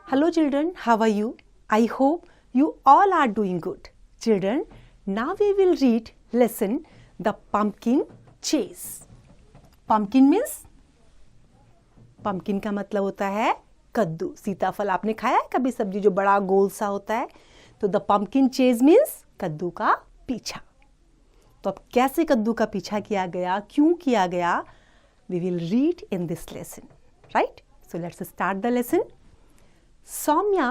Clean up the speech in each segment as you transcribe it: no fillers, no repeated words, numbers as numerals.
Hello children, how are you? I hope you all are doing good. Children, now we will read lesson The Pumpkin Chase. Pumpkin means pumpkin का मतलब होता है कद्दू. सीताफल आपने खाया है कभी सब्जी जो बड़ा गोल सा होता है? तो The Pumpkin Chase means कद्दू का पीछा. तो अब कैसे कद्दू का पीछा किया गया, क्यों किया गया? We will read in this lesson, right? So let's start the lesson. Soumya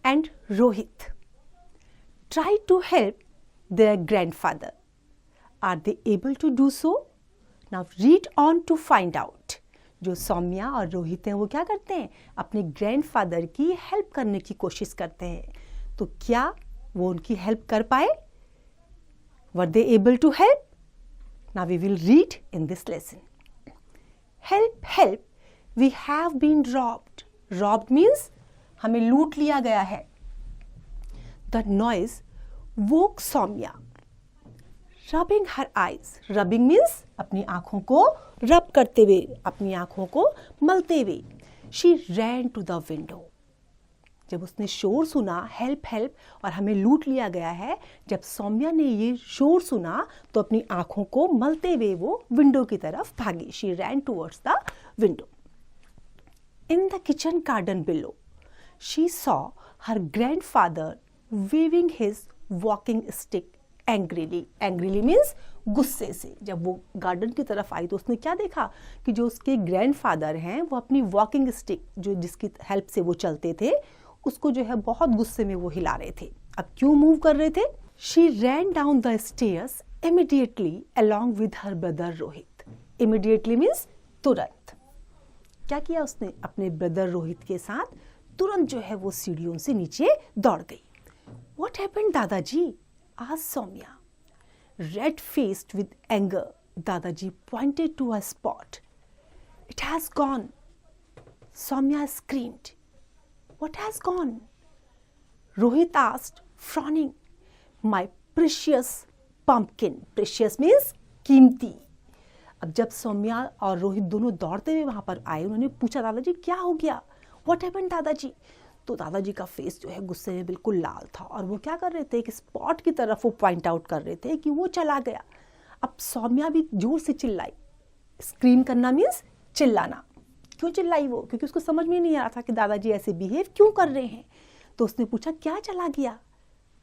and Rohit try to help their grandfather. Are they able to do so? Now read on to find out. जो सौम्या और रोहित हैं वो क्या करते हैं? अपने grandfather की help करने की कोशिश करते हैं. तो क्या वो उनकी हेल्प कर पाए? Were they able to help? Now we will read in this lesson. Help, help, we have been robbed. Robbed means हमें लूट लिया गया है. The noise woke Soumya. Rubbing her eyes. Rubbing means अपनी आँखों को रब करते हुए, अपनी आँखों को मलते हुए. She ran to the window. जब उसने शोर सुना हेल्प हेल्प और हमें लूट लिया गया है, जब सौम्या ने ये शोर सुना तो अपनी आँखों को मलते हुए वो विंडो की तरफ भागी. She ran towards the window. In the kitchen garden below, she saw her grandfather waving his walking stick angrily. Angrily means गुस्से से. जब वो गार्डन की तरफ आई तो उसने क्या देखा कि जो उसके ग्रैंडफादर हैं वो अपनी वॉकिंग स्टिक जो जिसकी हेल्प से वो चलते थे उसको जो है बहुत गुस्से में वो हिला रहे थे. अब क्यों मूव कर रहे थे? She ran down the stairs immediately along with her brother Rohit. Immediately means तुरंत. क्या किया उसने? अपने ब्रदर रोहित के साथ तुरंत जो है वो सीढ़ियों से नीचे दौड़ गई. What happened, दादाजी? asked Soumya. Red faced with anger, दादाजी pointed to a spot. It has gone. Soumya screamed. What has gone? Rohit asked, frowning. My precious pumpkin. Precious means कीमती. अब जब सौम्या और रोहित दोनों दौड़ते हुए वहां पर आए, उन्होंने पूछा दादाजी क्या हो गया? What happened दादाजी? तो दादाजी का फेस जो है गुस्से में बिल्कुल लाल था और वो क्या कर रहे थे? एक स्पॉट की तरफ वो पॉइंट आउट कर रहे थे कि वो चला गया. अब सौम्या भी जोर से चिल्लाई. स्क्रीम करना मीन्स चिल्लाना. क्यों चिल्लाई वो? क्योंकि उसको समझ में नहीं आ रहा था कि दादाजी ऐसे बिहेव क्यों कर रहे हैं. तो उसने पूछा क्या चला गया?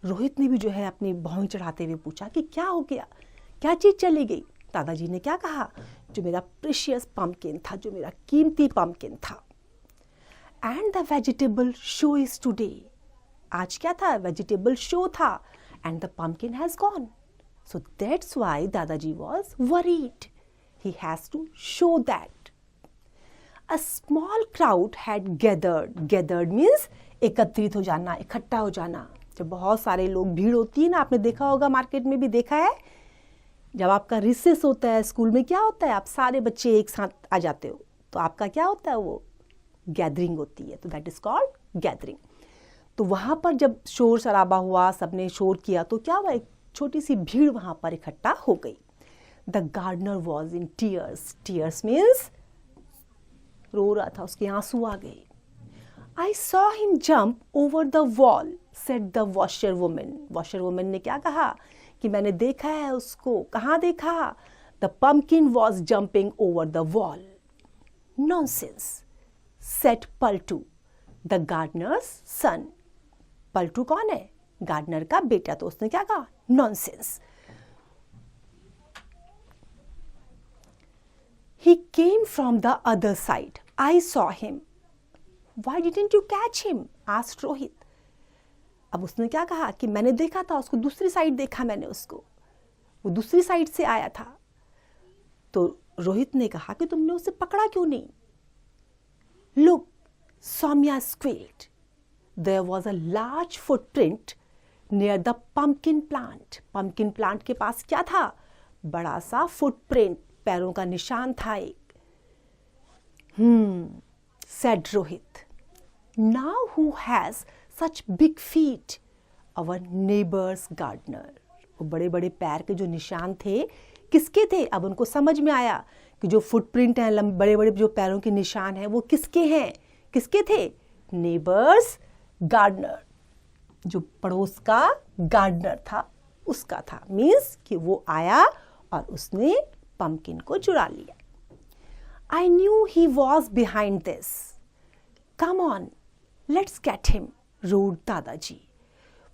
रोहित ने भी जो है अपनी भौं चढ़ाते हुए पूछा कि क्या हो गया, क्या चीज चली गई? दादाजी ने क्या कहा? जो मेरा प्रेशियस पम्पकिन था, जो मेरा कीमती पम्पकिन था. And the vegetable show is today. आज क्या था? वेजिटेबल शो था. And the pumpkin has gone. So that's why दादाजी was worried. He has to show that. A small crowd had gathered. Gathered means एकत्रित हो जाना, इकट्ठा हो जाना. जब बहुत सारे लोग भीड़ होती है ना, आपने देखा होगा, मार्केट में भी देखा है. जब आपका रिसेस होता है स्कूल में, क्या होता है? आप सारे बच्चे एक साथ आ जाते हो तो आपका क्या होता है? वो गैदरिंग होती है. तो दैट इज कॉल्ड गैदरिंग. तो वहां पर जब शोर शराबा हुआ, सबने शोर किया तो क्या हुआ? एक छोटी सी भीड़ वहां पर इकट्ठा हो गई. The gardener was in tears. Tears means रो रहा था, उसके आंसू आ गए. I saw him jump over the wall, said the washer woman. Washer woman ने क्या कहा कि मैंने देखा है उसको. कहाँ देखा? The pumpkin was jumping over the wall. Nonsense, said Paltu, the gardener's son. Paltu कौन है? गार्डनर का बेटा. तो उसने क्या कहा? Nonsense. He came from the other side. I saw him. Why didn't you catch him? asked Rohit. अब उसने क्या कहा कि मैंने देखा था उसको, दूसरी साइड देखा मैंने उसको, वो दूसरी साइड से आया था. तो रोहित ने कहा कि तुमने उसे पकड़ा क्यों नहीं? Look, Soumya squealed. There was a large footprint near the pumpkin plant. Pumpkin plant के पास क्या था? बड़ा सा footprint, पैरों का निशान था एक. said Rohit. Now who has such big feet? Our neighbor's gardener. वो बड़े बड़े पैर के जो निशान थे किसके थे? अब उनको समझ में आया कि जो फुटप्रिंट है, बड़े बड़े जो पैरों के निशान हैं वो किसके हैं? किसके थे? नेबर्स गार्डनर, जो पड़ोस का गार्डनर था उसका था, मीन्स कि वो आया और उसने पम्पकिन को चुरा लिया. I knew he was behind this. Come on, let's get him, roared Dadaji.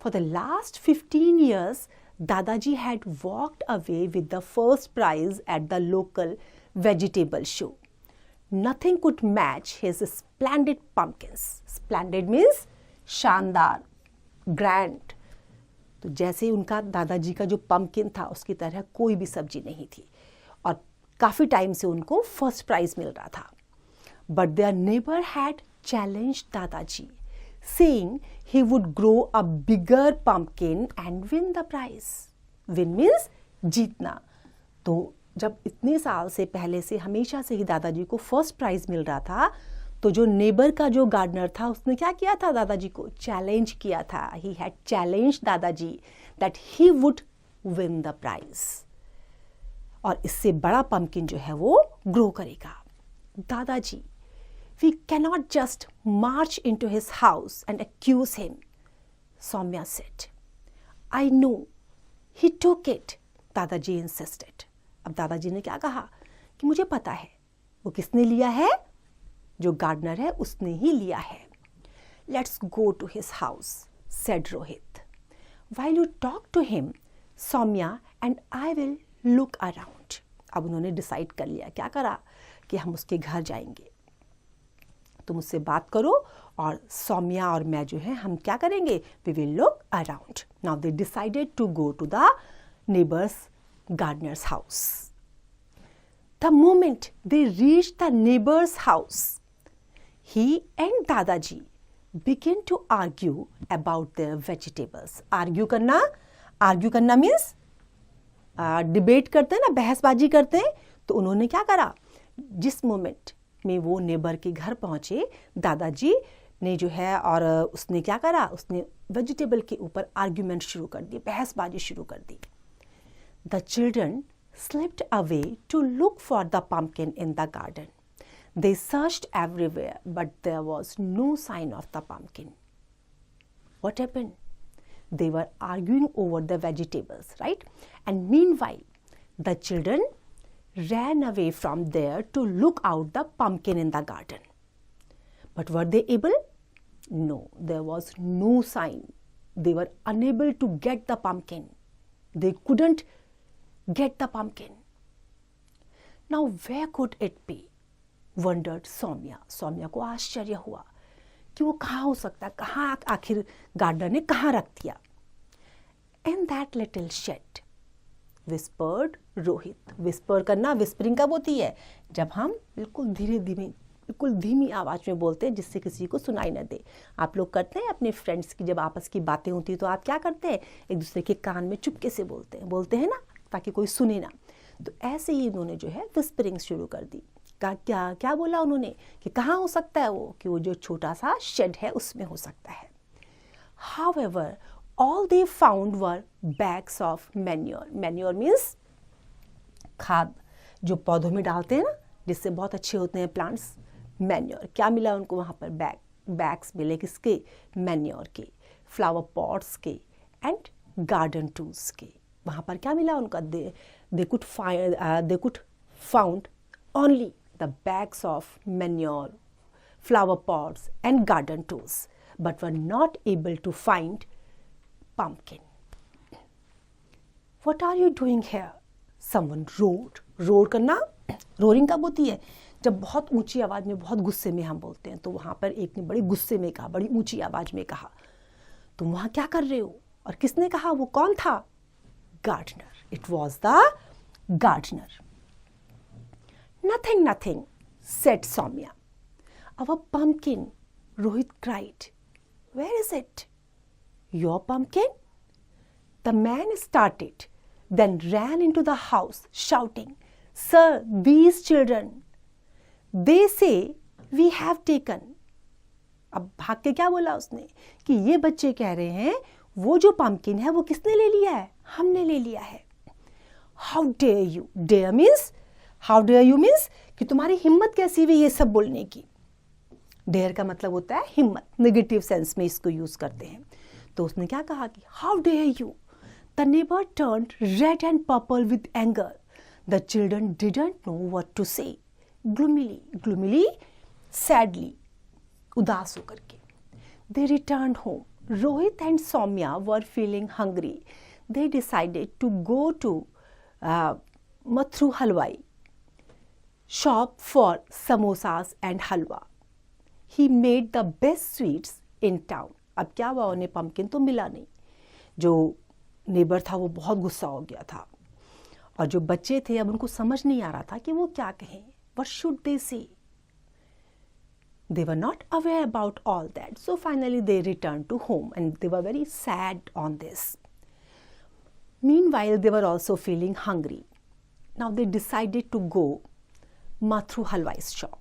For the last 15 years, Dadaji had walked away with the first prize at the local vegetable show. Nothing could match his splendid pumpkins. Splendid means शानदार, grand. तो जैसे उनका दादाजी का जो pumpkin था उसकी तरह कोई भी सब्जी नहीं थी और काफ़ी टाइम से उनको फर्स्ट प्राइज मिल रहा था. But their neighbour had challenge दादाजी, saying he would grow a bigger pumpkin and win the prize. Win means जीतना. तो जब इतने साल से पहले से हमेशा से ही दादाजी को फर्स्ट प्राइज मिल रहा था, तो जो नेबर का जो गार्डनर था उसने क्या किया था, दादाजी को चैलेंज किया था. ही हैड चैलेंज दादाजी that he would win the prize, और इससे बड़ा पम्पकिन जो है वो ग्रो करेगा. दादाजी, we cannot just march into his house and accuse him, Saumya said. I know he took it, दादाजी इंसिस्टेड. अब दादाजी ने क्या कहा कि मुझे पता है वो किसने लिया है, जो गार्डनर है उसने ही लिया है. Let's go to his house, said Rohit. While you talk to him, Saumya and I will look around. अब उन्होंने डिसाइड कर लिया, क्या करा कि हम उसके घर जाएंगे, तुम उससे बात करो और सौम्या और मैं जो है हम क्या करेंगे, we will look around. Now they decided to go to the neighbours gardener's house. The moment they reached the neighbor's house, he and Dadaji began to argue about their vegetables. Argue करना means debate करते हैं ना, बहसबाजी करते हैं. तो उन्होंने क्या करा, जिस मोमेंट में वो नेबर के घर पहुंचे, दादाजी ने जो है और उसने क्या करा, उसने वेजिटेबल के ऊपर आर्ग्यूमेंट शुरू कर दी, बहसबाजी शुरू कर दी. The children slipped away to look for the pumpkin in the garden. They searched everywhere, but there was no sign of the pumpkin. What happened? They were arguing over the vegetables, right? And meanwhile, the children ran away from there to look out the pumpkin in the garden. But were they able? No, there was no sign. They were unable to get the pumpkin. They couldn't get the pumpkin. Now where could it be? Wondered Soumya. Soumya को आश्चर्य हुआ कि वो कहाँ हो सकता है, कहाँ आखिर गार्डनर ने कहाँ रख दिया. In that little shed, whispered Rohit. Whisper करना, whispering कब होती है, जब हम बिल्कुल धीमी आवाज में बोलते हैं जिससे किसी को सुनाई न दे. आप लोग करते हैं अपने फ्रेंड्स की जब आपस की बातें होती है तो आप क्या करते हैं, एक दूसरे के कान में चुपके से बोलते हैं ना, ताकि कोई सुने ना. तो ऐसे ही उन्होंने जो है विस्परिंग शुरू कर दी. क्या बोला उन्होंने कि कहाँ हो सकता है वो, कि वो जो छोटा सा शेड है उसमें हो सकता है. However, all they found were bags of manure. Manure means खाद, जो पौधों में डालते हैं ना, जिससे बहुत अच्छे होते हैं प्लांट्स. मैन्योर क्या मिला उनको वहाँ पर, बैग्स मिले किसके, मैन्योर के, फ्लावर पॉट्स के एंड गार्डन टूल्स के. वहाँ पर क्या मिला उनका, they could found only the bags of manure, flower pots and garden tools, but were not able to find pumpkin. What are you doing here? Someone roared. Roar करना, roaring कब होती है, जब बहुत ऊंची आवाज में, बहुत गुस्से में हम बोलते हैं. तो वहाँ पर एक ने बड़ी गुस्से में कहा, बड़ी ऊंची आवाज में कहा, तुम वहाँ क्या कर रहे हो. और किसने कहा, वो कौन था, gardener. It was the gardener. Nothing, said Soumya. Our pumpkin, Rohit cried. Where is it? Your pumpkin? The man started, then ran into the house shouting, Sir, these children, they say we have taken. अब भाग के क्या बोला उसने कि ये बच्चे कह रहे हैं वो जो पम्पकिन है वो किसने ले लिया है, हमने ले लिया है. How dare you? Dare means, how dare you means कि तुम्हारी हिम्मत कैसी हुई ये सब बोलने की. डेयर का मतलब होता है हिम्मत, नेगेटिव सेंस में इसको यूज करते हैं। तो उसने क्या कहा कि how dare you. The neighbour turned red and purple with anger. The children didn't know what to say. Gloomily sadly, उदास होकर के। They returned home. Rohit and Saumya were feeling hungry. They decided to go to Mathur Halwai shop for samosas and halwa. He made the best sweets in town. अब क्या हुआ, उन्हें pumpkin तो मिला नहीं। जो नेबर था वो बहुत गुस्सा हो गया था, और जो बच्चे थे अब उनको समझ नहीं आ रहा था कि वो क्या कहें। What should they say? They were not aware about all that. So finally they returned to home and they were very sad on this. Meanwhile they were also feeling hungry. Now they decided to go Mathur हलवाई shop.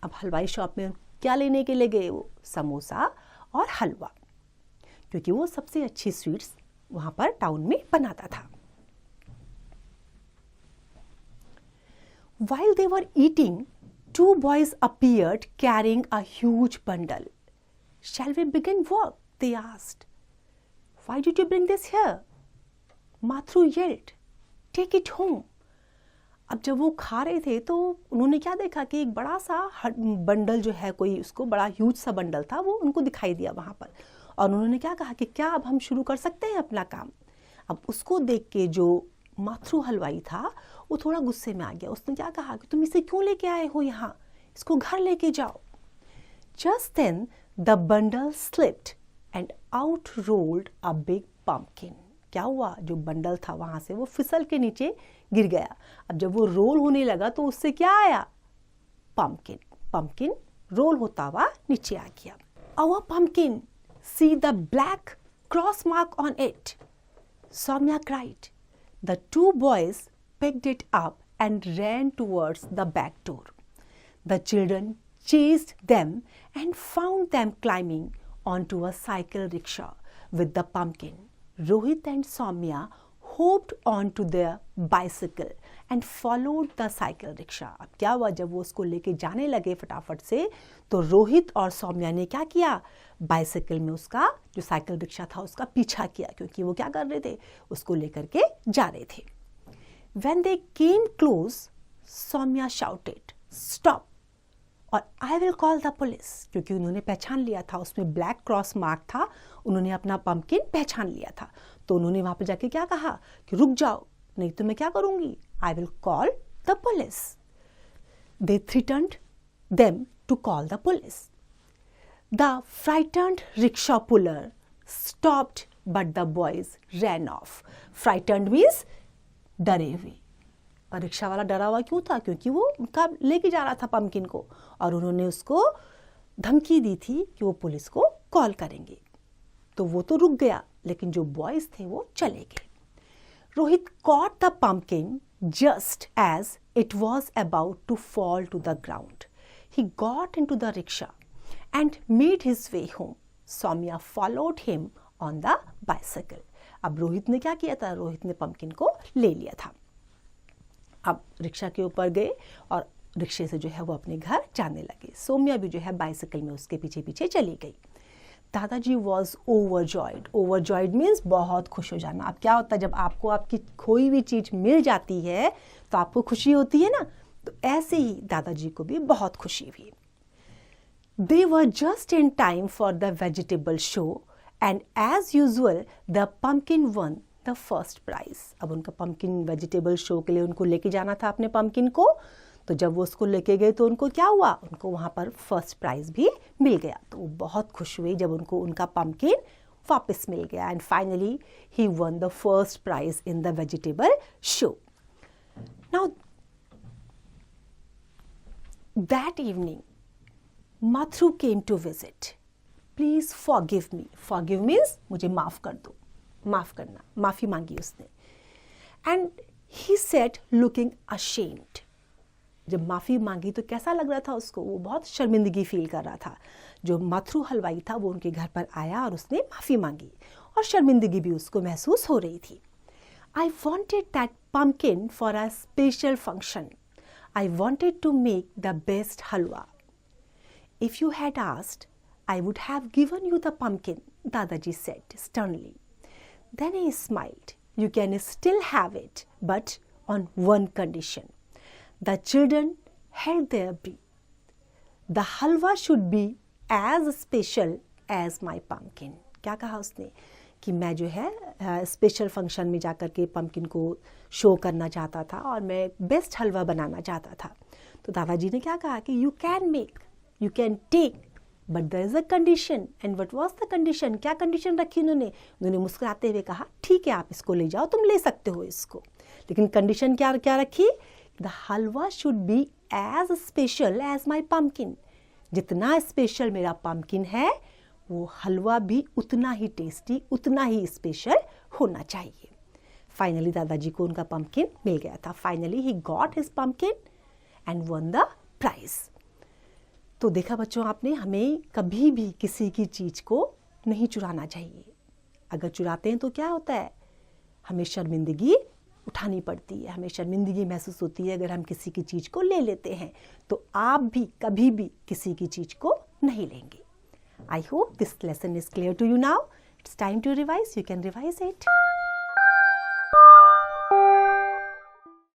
अब हलवाई shop में क्या लेने के लिए गए वो? समोसा और हलवा, क्योंकि वो सबसे अच्छी स्वीट्स वहां पर टाउन में बनाता था। While they were eating, two boys appeared carrying a huge bundle. Shall we begin work? They asked. Why did you bring this here? Mathru yelled. Take it home. अब जब वो खा रहे थे तो उन्होंने क्या देखा कि एक बड़ा सा बंडल जो है, कोई उसको बड़ा ह्यूज सा बंडल था, वो उनको दिखाई दिया वहाँ पर। और उन्होंने क्या कहा कि क्या अब हम शुरू कर सकते हैं अपना काम। अब उसको देख के जो माथुर हलवाई था वो थोड़ा गुस्से में आ गया। उसने क्या कहा कि तुम इसे क्यों लेके आए हो यहाँ, इसको घर लेके जाओ। Just then the bundle slipped and out rolled a big pumpkin. क्या हुआ, जो बंडल था वहां से वो फिसल के नीचे गिर गया। अब जब वो रोल होने लगा तो उससे क्या आया? पम्पकिन। पम्पकिन रोल होता हुआ नीचे आ गया। Our pumpkin, see the black cross mark on it, Soumya cried. The two boys picked it up and ran towards the back door. The children chased them and found them climbing onto a cycle rickshaw with the pumpkin. Rohit and Soumya hopped onto their bicycle and followed the cycle rickshaw. अब क्या हुआ, जब वो उसको लेके जाने लगे फटाफट से, तो रोहित और सौम्या ने क्या किया, बाइसिकल में उसका जो साइकिल रिक्शा था उसका पीछा किया, क्योंकि वो क्या कर रहे थे, उसको लेकर के जा रहे थे। When they came close, Soumya shouted, "Stop! और I will call the police." क्योंकि उन्होंने पहचान लिया था, उसमें ब्लैक क्रॉस मार्क था, उन्होंने अपना पम्पकिन पहचान लिया था। तो उन्होंने वहां पर जाके क्या कहा कि रुक जाओ, नहीं तो मैं क्या करूंगी, I will call the police. They threatened them to call the police. The frightened rickshaw puller stopped, but the boys ran off. Frightened means डरे हुए। और रिक्शा वाला डरा हुआ क्यों था? क्योंकि वो उनका लेके जा रहा था पम्पकिन को, और उन्होंने उसको धमकी दी थी कि वो पुलिस को कॉल करेंगे। तो वो तो रुक गया, लेकिन जो बॉयज थे वो चले गए। Rohit caught the pumpkin just as it was about to fall to the ground. He got into the rickshaw and made his way home. Soumya followed him on the bicycle. अब रोहित ने क्या किया था, रोहित ने पम्पकिन को ले लिया था। अब रिक्शा के ऊपर गए और रिक्शे से जो है वो अपने घर जाने लगे। सौम्या भी जो है बाइसिकल में उसके पीछे पीछे चली गई। दादाजी वॉज ओवरजॉयड। ओवरजॉयड मीन्स बहुत खुश हो जाना। अब क्या होता है, जब आपको आपकी खोई हुई चीज मिल जाती है तो आपको खुशी होती है ना, तो ऐसे ही दादाजी को भी बहुत खुशी हुई। They were just in time for the vegetable show and as usual the pumpkin won the first prize. अब उनका पम्पकिन वेजिटेबल शो के लिए उनको लेके जाना था अपने पम्पकिन को, तो जब वो उसको लेके गए तो उनको क्या हुआ, उनको वहां पर फर्स्ट प्राइज भी मिल गया। तो वो बहुत खुश हुए जब उनको उनका पम्पकिन वापस मिल गया। And finally he won the first prize in the vegetable show. Now that evening Mathru came to visit. Please forgive me. Forgive means मुझे माफ कर दो, माफ करना, माफी मांगी उसने। And he said looking ashamed. जब माफी मांगी तो कैसा लग रहा था उसको, वो बहुत शर्मिंदगी फील कर रहा था। जो माथुर हलवाई था वो उनके घर पर आया और उसने माफी मांगी, और शर्मिंदगी भी उसको महसूस हो रही थी। I wanted that pumpkin for a special function. I wanted to make the best halwa. If you had asked, I would have given you the pumpkin, Dadaji said sternly. Then he smiled. You can still have it, but on one condition. The children held their breath. The halwa should be as special as my pumpkin. क्या कहा उसने कि मैं जो है special function में जाकर के पम्पकिन को शो करना चाहता था और मैं बेस्ट हलवा बनाना चाहता था. तो दादाजी ने क्या कहा कि you can make, you can take, but there is a condition. And what was the condition? क्या कंडीशन रखी उन्होंने मुस्कुराते हुए कहा ठीक है आप इसको ले जाओ, तुम ले सकते हो इसको, लेकिन कंडीशन क्या क्या रखी? The halwa should be as special as my pumpkin. जितना स्पेशल मेरा पम्पकिन है वो हलवा भी उतना ही टेस्टी, उतना ही स्पेशल होना चाहिए. फाइनली दादाजी को उनका पम्पकिन मिल गया था. Finally he got his pumpkin and won the prize. तो देखा बच्चों आपने, हमें कभी भी किसी की चीज़ को नहीं चुराना चाहिए. अगर चुराते हैं तो क्या होता है? हमें शर्मिंदगी उठानी पड़ती है, हमें शर्मिंदगी महसूस होती है अगर हम किसी की चीज़ को ले लेते हैं. तो आप भी कभी भी किसी की चीज़ को नहीं लेंगे. I hope this lesson is clear to you now. It's time to revise. You can revise it.